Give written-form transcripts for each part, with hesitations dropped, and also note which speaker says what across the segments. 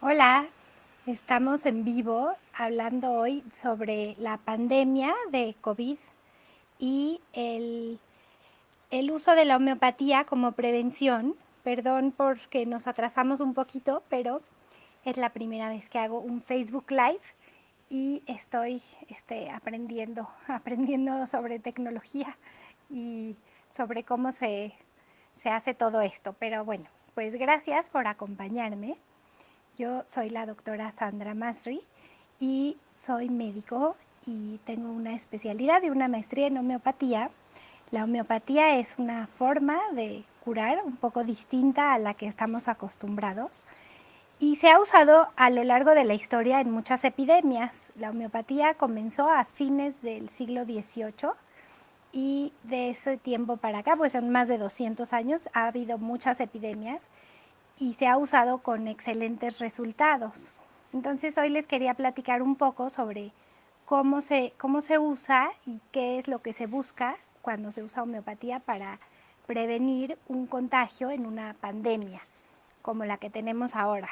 Speaker 1: Hola, estamos en vivo hablando hoy sobre la pandemia de COVID y el uso de la homeopatía como prevención. Perdón porque nos atrasamos un poquito, pero es la primera vez que hago un Facebook Live y estoy aprendiendo sobre tecnología y sobre cómo se hace todo esto. Pero bueno, pues gracias por acompañarme. Yo soy la doctora Sandra Masri y soy médico y tengo una especialidad y una maestría en homeopatía. La homeopatía es una forma de curar un poco distinta a la que estamos acostumbrados y se ha usado a lo largo de la historia en muchas epidemias. La homeopatía comenzó a fines del siglo XVIII y de ese tiempo para acá, pues en más de 200 años, ha habido muchas epidemias y se ha usado con excelentes resultados. Entonces hoy les quería platicar un poco sobre cómo se usa y qué es lo que se busca cuando se usa homeopatía para prevenir un contagio en una pandemia como la que tenemos ahora.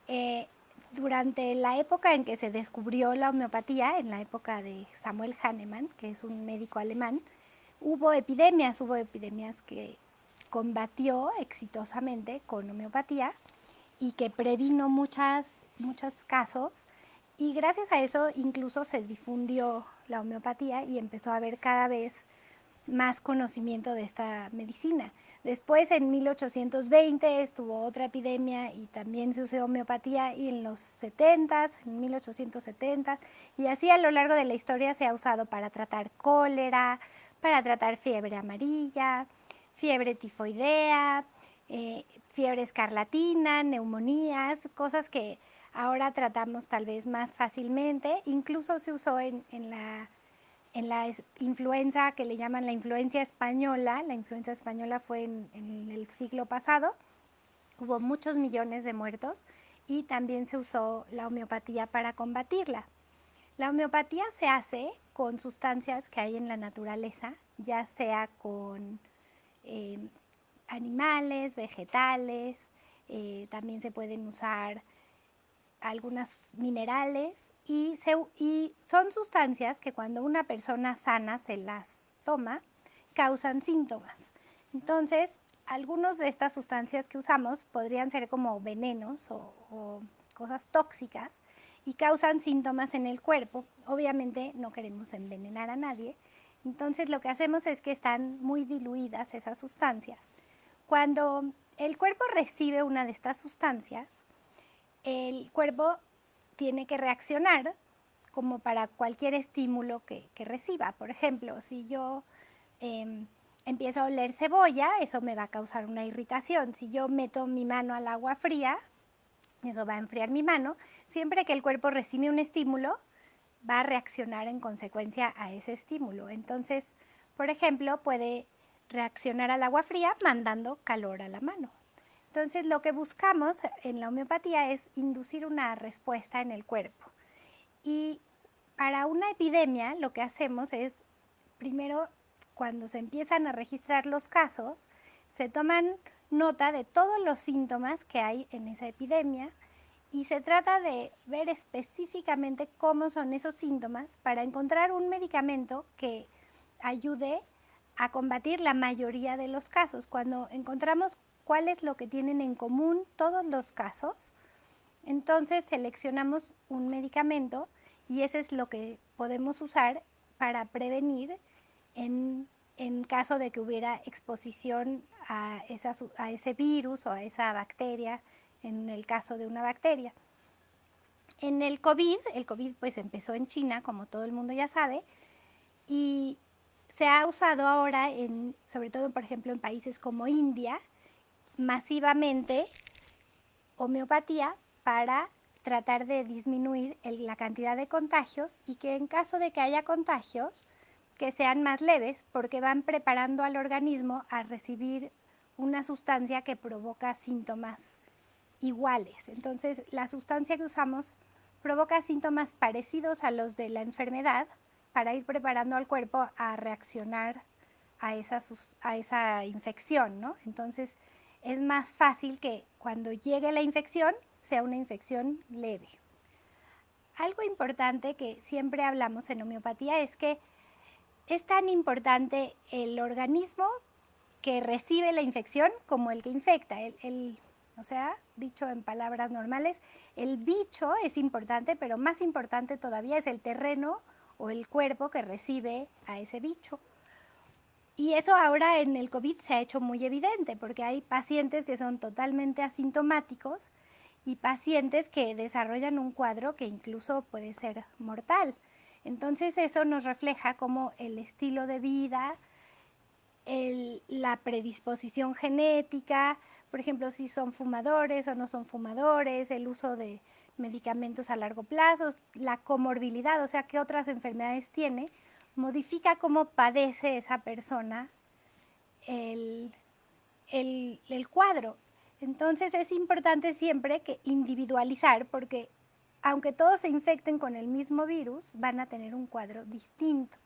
Speaker 1: Eh, Durante la época en que se descubrió la homeopatía, en la época de Samuel Hahnemann, que es un médico alemán, hubo epidemias que combatió exitosamente con homeopatía y que previno muchos casos. Y gracias a eso incluso se difundió la homeopatía y empezó a haber cada vez más conocimiento de esta medicina. Después, en 1820, estuvo otra epidemia y también se usó homeopatía, y en los 70, en 1870, y así a lo largo de la historia se ha usado para tratar cólera, para tratar fiebre amarilla, fiebre tifoidea, fiebre escarlatina, neumonías, cosas que ahora tratamos tal vez más fácilmente. Incluso se usó en la influenza que le llaman la influencia española. La influenza española fue en el siglo pasado, hubo muchos millones de muertos y también se usó la homeopatía para combatirla. La homeopatía se hace con sustancias que hay en la naturaleza, ya sea con eh, animales, vegetales, también se pueden usar algunos minerales y son sustancias que cuando una persona sana se las toma, causan síntomas. Entonces, algunas de estas sustancias que usamos podrían ser como venenos o cosas tóxicas y causan síntomas en el cuerpo. Obviamente no queremos envenenar a nadie, entonces lo que hacemos es que están muy diluidas esas sustancias. Cuando el cuerpo recibe una de estas sustancias, el cuerpo tiene que reaccionar como para cualquier estímulo que reciba. Por ejemplo, si yo eh, empiezo a oler cebolla, eso me va a causar una irritación. Si yo meto mi mano al agua fría, eso va a enfriar mi mano. Siempre que el cuerpo recibe un estímulo, va a reaccionar en consecuencia a ese estímulo. Entonces, por ejemplo, puede reaccionar al agua fría mandando calor a la mano. Entonces, lo que buscamos en la homeopatía es inducir una respuesta en el cuerpo. Y para una epidemia, lo que hacemos es, primero, cuando se empiezan a registrar los casos, se toman nota de todos los síntomas que hay en esa epidemia y se trata de ver específicamente cómo son esos síntomas para encontrar un medicamento que ayude a combatir la mayoría de los casos. Cuando encontramos cuál es lo que tienen en común todos los casos, entonces seleccionamos un medicamento y ese es lo que podemos usar para prevenir en caso de que hubiera exposición a ese virus o a esa bacteria, en el caso de una bacteria. En el COVID pues empezó en China, como todo el mundo ya sabe, y se ha usado ahora, sobre todo por ejemplo en países como India, masivamente homeopatía para tratar de disminuir la cantidad de contagios y que en caso de que haya contagios, que sean más leves, porque van preparando al organismo a recibir una sustancia que provoca síntomas iguales. Entonces, la sustancia que usamos provoca síntomas parecidos a los de la enfermedad para ir preparando al cuerpo a reaccionar a esa infección, ¿no? Entonces, es más fácil que cuando llegue la infección sea una infección leve. Algo importante que siempre hablamos en homeopatía es que es tan importante el organismo que recibe la infección como el que infecta. O sea, dicho en palabras normales, el bicho es importante, pero más importante todavía es el terreno o el cuerpo que recibe a ese bicho. Y eso ahora en el COVID se ha hecho muy evidente, porque hay pacientes que son totalmente asintomáticos y pacientes que desarrollan un cuadro que incluso puede ser mortal. Entonces eso nos refleja cómo el estilo de vida, la predisposición genética, por ejemplo, si son fumadores o no son fumadores, el uso de medicamentos a largo plazo, la comorbilidad, o sea, qué otras enfermedades tiene, modifica cómo padece esa persona el cuadro. Entonces es importante siempre que individualizar, porque aunque todos se infecten con el mismo virus, van a tener un cuadro distinto.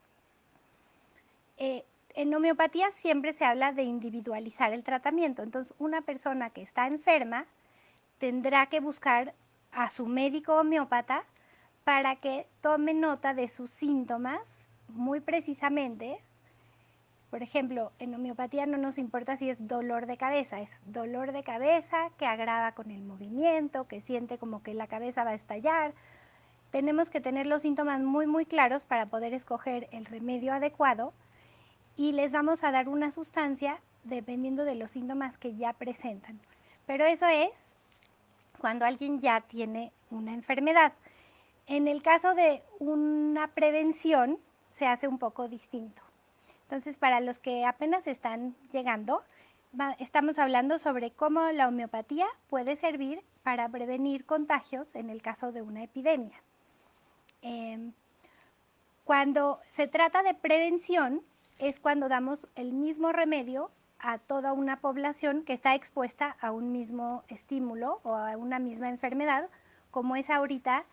Speaker 1: En homeopatía siempre se habla de individualizar el tratamiento. Entonces, una persona que está enferma tendrá que buscar a su médico homeópata para que tome nota de sus síntomas muy precisamente. Por ejemplo, en homeopatía no nos importa si es dolor de cabeza, es dolor de cabeza que agrava con el movimiento, que siente como que la cabeza va a estallar. Tenemos que tener los síntomas muy, muy claros para poder escoger el remedio adecuado y les vamos a dar una sustancia dependiendo de los síntomas que ya presentan. Pero eso es cuando alguien ya tiene una enfermedad. En el caso de una prevención se hace un poco distinto. Entonces, para los que apenas están llegando, estamos hablando sobre cómo la homeopatía puede servir para prevenir contagios en el caso de una epidemia. Cuando se trata de prevención, es cuando damos el mismo remedio a toda una población que está expuesta a un mismo estímulo o a una misma enfermedad, como es ahorita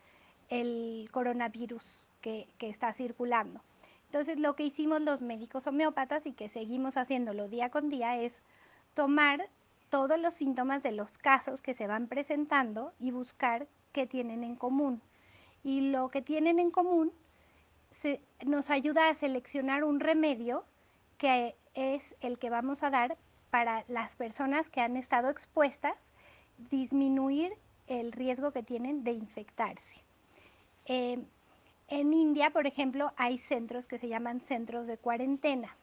Speaker 1: el coronavirus que está circulando. Entonces, lo que hicimos los médicos homeópatas y que seguimos haciéndolo día con día es tomar todos los síntomas de los casos que se van presentando y buscar qué tienen en común. Y lo que tienen en común nos ayuda a seleccionar un remedio que es el que vamos a dar para las personas que han estado expuestas, disminuir el riesgo que tienen de infectarse. En India, por ejemplo, hay centros que se llaman centros de cuarentena.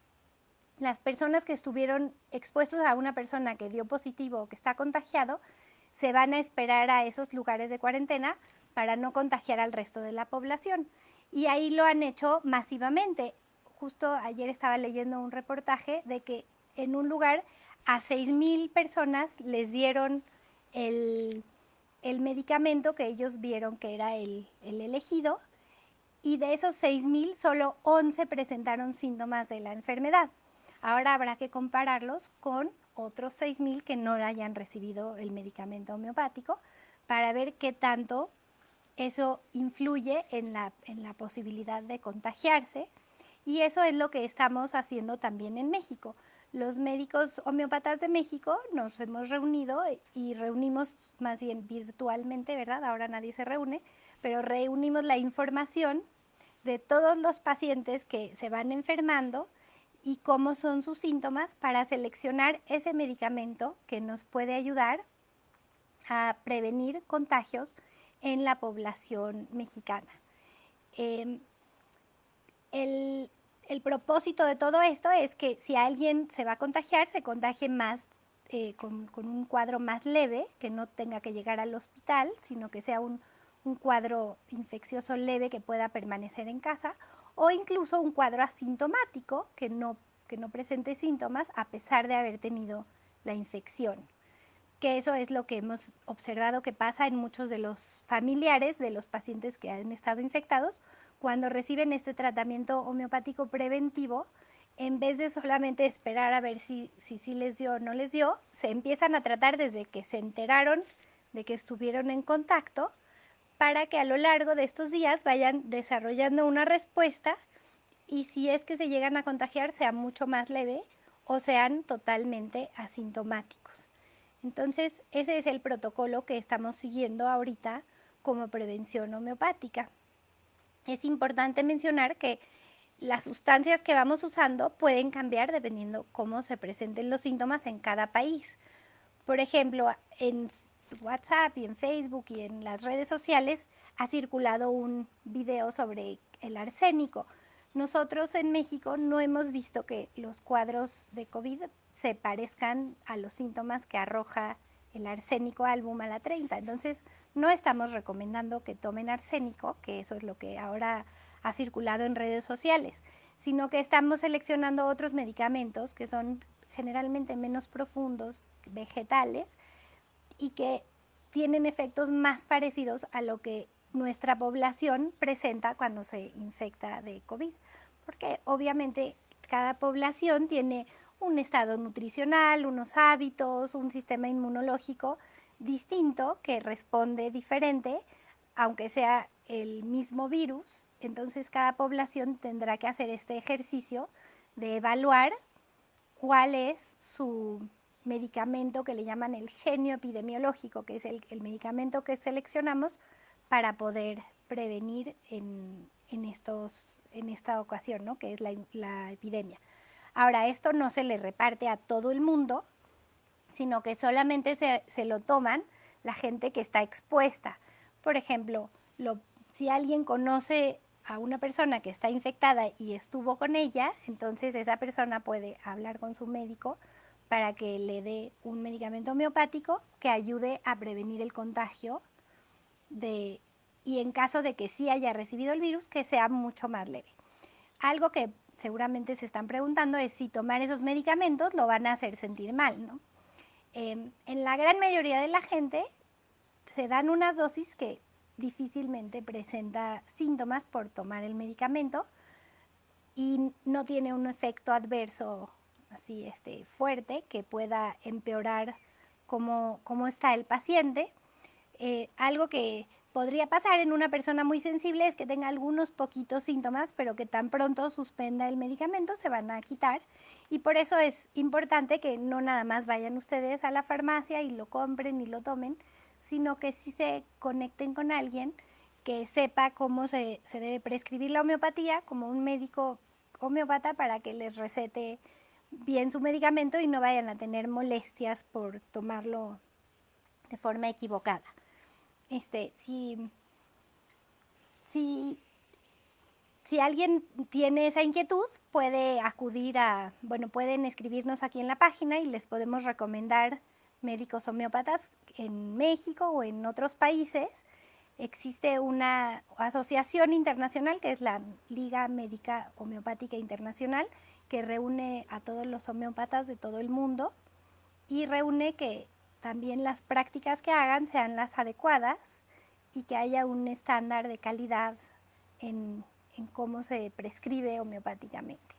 Speaker 1: Las personas que estuvieron expuestos a una persona que dio positivo o que está contagiado, se van a esperar a esos lugares de cuarentena para no contagiar al resto de la población. Y ahí lo han hecho masivamente. Justo ayer estaba leyendo un reportaje de que en un lugar a 6,000 personas les dieron el medicamento que ellos vieron que era el elegido, y de esos 6,000 solo 11 presentaron síntomas de la enfermedad. Ahora habrá que compararlos con otros 6,000 que no hayan recibido el medicamento homeopático para ver qué tanto eso influye en la posibilidad de contagiarse, y eso es lo que estamos haciendo también en México. Los médicos homeópatas de México nos hemos reunido y reunimos más bien virtualmente, ¿verdad? Ahora nadie se reúne, pero reunimos la información de todos los pacientes que se van enfermando y cómo son sus síntomas para seleccionar ese medicamento que nos puede ayudar a prevenir contagios en la población mexicana. El propósito de todo esto es que si alguien se va a contagiar, se contagie más con un cuadro más leve, que no tenga que llegar al hospital, sino que sea un cuadro infeccioso leve que pueda permanecer en casa, o incluso un cuadro asintomático que no presente síntomas a pesar de haber tenido la infección. Que eso es lo que hemos observado que pasa en muchos de los familiares de los pacientes que han estado infectados. Cuando reciben este tratamiento homeopático preventivo, en vez de solamente esperar a ver si les dio o no les dio, se empiezan a tratar desde que se enteraron de que estuvieron en contacto, para que a lo largo de estos días vayan desarrollando una respuesta, y si es que se llegan a contagiar sea mucho más leve o sean totalmente asintomáticos. Entonces, ese es el protocolo que estamos siguiendo ahorita como prevención homeopática. Es importante mencionar que las sustancias que vamos usando pueden cambiar dependiendo cómo se presenten los síntomas en cada país. Por ejemplo, en WhatsApp y en Facebook y en las redes sociales ha circulado un video sobre el arsénico. Nosotros en México no hemos visto que los cuadros de COVID se parezcan a los síntomas que arroja el arsénico albumala 30. Entonces, no estamos recomendando que tomen arsénico, que eso es lo que ahora ha circulado en redes sociales, sino que estamos seleccionando otros medicamentos que son generalmente menos profundos, vegetales, y que tienen efectos más parecidos a lo que nuestra población presenta cuando se infecta de COVID. Porque obviamente cada población tiene un estado nutricional, unos hábitos, un sistema inmunológico distinto que responde diferente, aunque sea el mismo virus. Entonces cada población tendrá que hacer este ejercicio de evaluar cuál es su medicamento que le llaman el genio epidemiológico, que es el medicamento que seleccionamos para poder prevenir en esta ocasión, ¿no? Que es la epidemia. Ahora, esto no se le reparte a todo el mundo, sino que solamente se lo toman la gente que está expuesta. Por ejemplo, si alguien conoce a una persona que está infectada y estuvo con ella, entonces esa persona puede hablar con su médico para que le dé un medicamento homeopático que ayude a prevenir el contagio y en caso de que sí haya recibido el virus, que sea mucho más leve. Algo que seguramente se están preguntando es si tomar esos medicamentos lo van a hacer sentir mal, ¿no? En la gran mayoría de la gente se dan unas dosis que difícilmente presenta síntomas por tomar el medicamento y no tiene un efecto adverso así fuerte que pueda empeorar cómo está el paciente. Algo que podría pasar en una persona muy sensible es que tenga algunos poquitos síntomas, pero que tan pronto suspenda el medicamento se van a quitar. Y por eso es importante que no nada más vayan ustedes a la farmacia y lo compren y lo tomen, sino que sí se conecten con alguien que sepa cómo se debe prescribir la homeopatía, como un médico homeópata, para que les recete bien su medicamento y no vayan a tener molestias por tomarlo de forma equivocada. Si alguien tiene esa inquietud, puede pueden escribirnos aquí en la página y les podemos recomendar médicos homeópatas en México o en otros países. Existe una asociación internacional que es la Liga Médica Homeopática Internacional, que reúne a todos los homeópatas de todo el mundo y reúne que también las prácticas que hagan sean las adecuadas y que haya un estándar de calidad en cómo se prescribe homeopáticamente.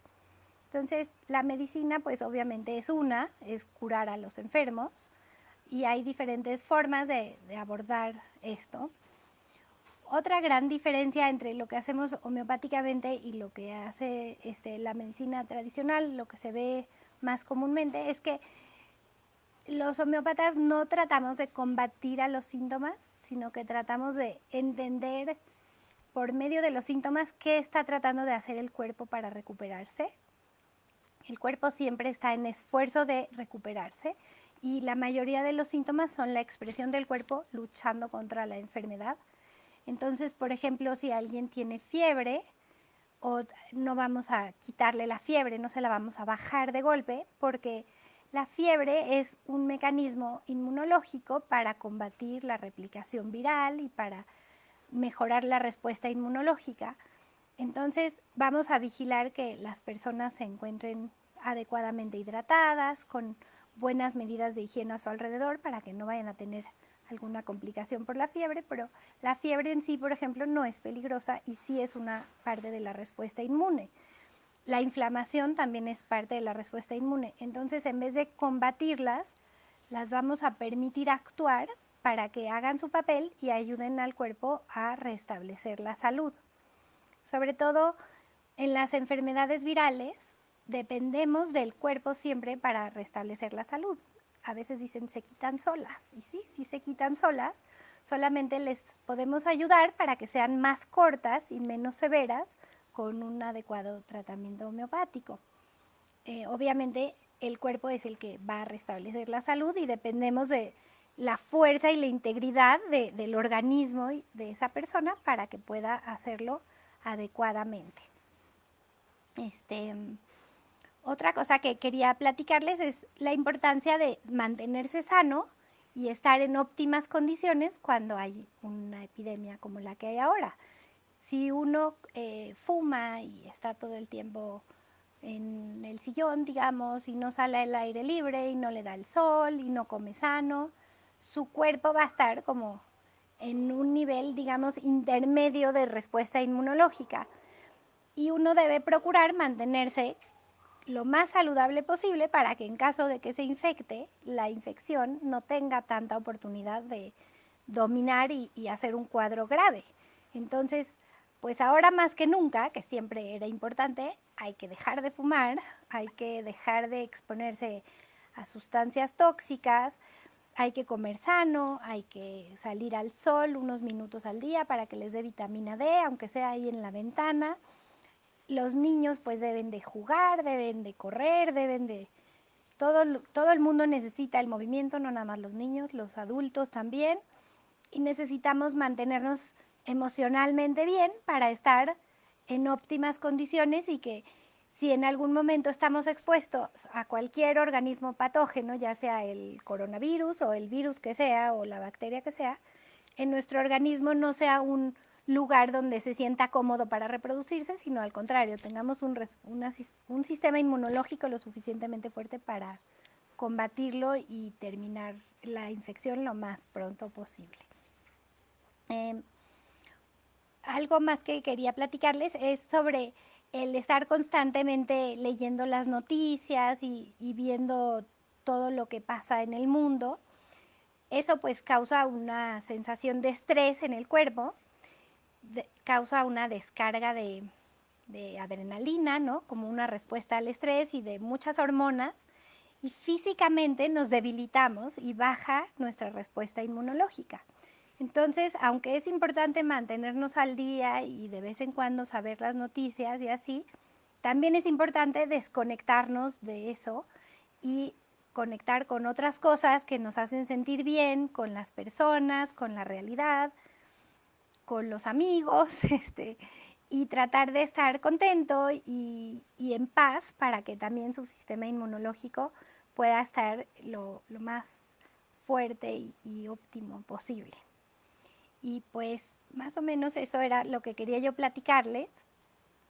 Speaker 1: Entonces, la medicina, pues obviamente es curar a los enfermos y hay diferentes formas de abordar esto. Otra gran diferencia entre lo que hacemos homeopáticamente y lo que hace la medicina tradicional, lo que se ve más comúnmente, es que los homeópatas no tratamos de combatir a los síntomas, sino que tratamos de entender por medio de los síntomas qué está tratando de hacer el cuerpo para recuperarse. El cuerpo siempre está en esfuerzo de recuperarse y la mayoría de los síntomas son la expresión del cuerpo luchando contra la enfermedad. Entonces, por ejemplo, si alguien tiene fiebre, no vamos a quitarle la fiebre, no se la vamos a bajar de golpe, porque la fiebre es un mecanismo inmunológico para combatir la replicación viral y para mejorar la respuesta inmunológica. Entonces vamos a vigilar que las personas se encuentren adecuadamente hidratadas, con buenas medidas de higiene a su alrededor para que no vayan a tener alguna complicación por la fiebre, pero la fiebre en sí, por ejemplo, no es peligrosa y sí es una parte de la respuesta inmune. La inflamación también es parte de la respuesta inmune. Entonces, en vez de combatirlas, las vamos a permitir actuar para que hagan su papel y ayuden al cuerpo a restablecer la salud. Sobre todo en las enfermedades virales, dependemos del cuerpo siempre para restablecer la salud. a veces dicen se quitan solas, y sí, sí se quitan solas, solamente les podemos ayudar para que sean más cortas y menos severas con un adecuado tratamiento homeopático. Obviamente el cuerpo es el que va a restablecer la salud y dependemos de la fuerza y la integridad del organismo de esa persona para que pueda hacerlo adecuadamente. Otra cosa que quería platicarles es la importancia de mantenerse sano y estar en óptimas condiciones cuando hay una epidemia como la que hay ahora. Si uno fuma y está todo el tiempo en el sillón, digamos, y no sale al aire libre y no le da el sol y no come sano, su cuerpo va a estar como en un nivel, digamos, intermedio de respuesta inmunológica. Y uno debe procurar mantenerse lo más saludable posible para que en caso de que se infecte, la infección no tenga tanta oportunidad de dominar y hacer un cuadro grave. Entonces, pues ahora más que nunca, que siempre era importante, hay que dejar de fumar, hay que dejar de exponerse a sustancias tóxicas, hay que comer sano, hay que salir al sol unos minutos al día para que les dé vitamina D, aunque sea ahí en la ventana. Los niños pues deben de jugar, deben de correr, deben de... Todo el mundo necesita el movimiento, no nada más los niños, los adultos también. Y necesitamos mantenernos emocionalmente bien para estar en óptimas condiciones y que si en algún momento estamos expuestos a cualquier organismo patógeno, ya sea el coronavirus o el virus que sea o la bacteria que sea, en nuestro organismo no sea un lugar donde se sienta cómodo para reproducirse, sino al contrario, tengamos un sistema inmunológico lo suficientemente fuerte para combatirlo y terminar la infección lo más pronto posible. Algo más que quería platicarles es sobre el estar constantemente leyendo las noticias y viendo todo lo que pasa en el mundo. Eso pues causa una sensación de estrés en el cuerpo, causa una descarga de adrenalina, ¿no? Como una respuesta al estrés y de muchas hormonas, y físicamente nos debilitamos y baja nuestra respuesta inmunológica. Entonces, aunque es importante mantenernos al día y de vez en cuando saber las noticias y así, también es importante desconectarnos de eso y conectar con otras cosas que nos hacen sentir bien, con las personas, con la realidad, con los amigos, y tratar de estar contento y en paz para que también su sistema inmunológico pueda estar lo más fuerte y óptimo posible. Y pues más o menos eso era lo que quería yo platicarles.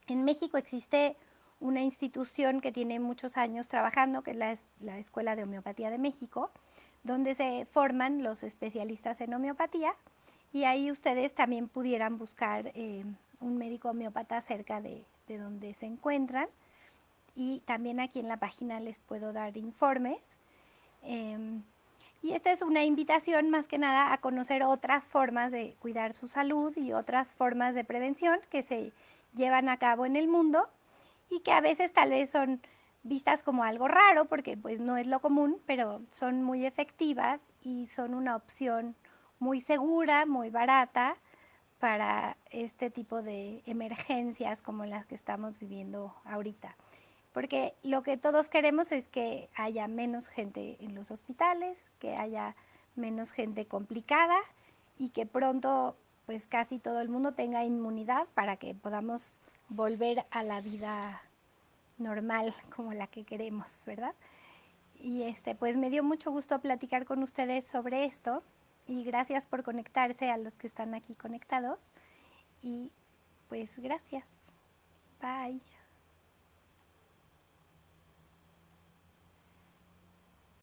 Speaker 1: En México existe una institución que tiene muchos años trabajando, que es la Escuela de Homeopatía de México, donde se forman los especialistas en homeopatía, y ahí ustedes también pudieran buscar un médico homeópata cerca de donde se encuentran, y también aquí en la página les puedo dar informes. Y esta es una invitación más que nada a conocer otras formas de cuidar su salud y otras formas de prevención que se llevan a cabo en el mundo y que a veces tal vez son vistas como algo raro porque pues no es lo común, pero son muy efectivas y son una opción muy segura, muy barata para este tipo de emergencias como las que estamos viviendo ahorita. Porque lo que todos queremos es que haya menos gente en los hospitales, que haya menos gente complicada y que pronto pues casi todo el mundo tenga inmunidad para que podamos volver a la vida normal como la que queremos, ¿verdad? Y pues me dio mucho gusto platicar con ustedes sobre esto y gracias por conectarse a los que están aquí conectados y pues gracias. Bye.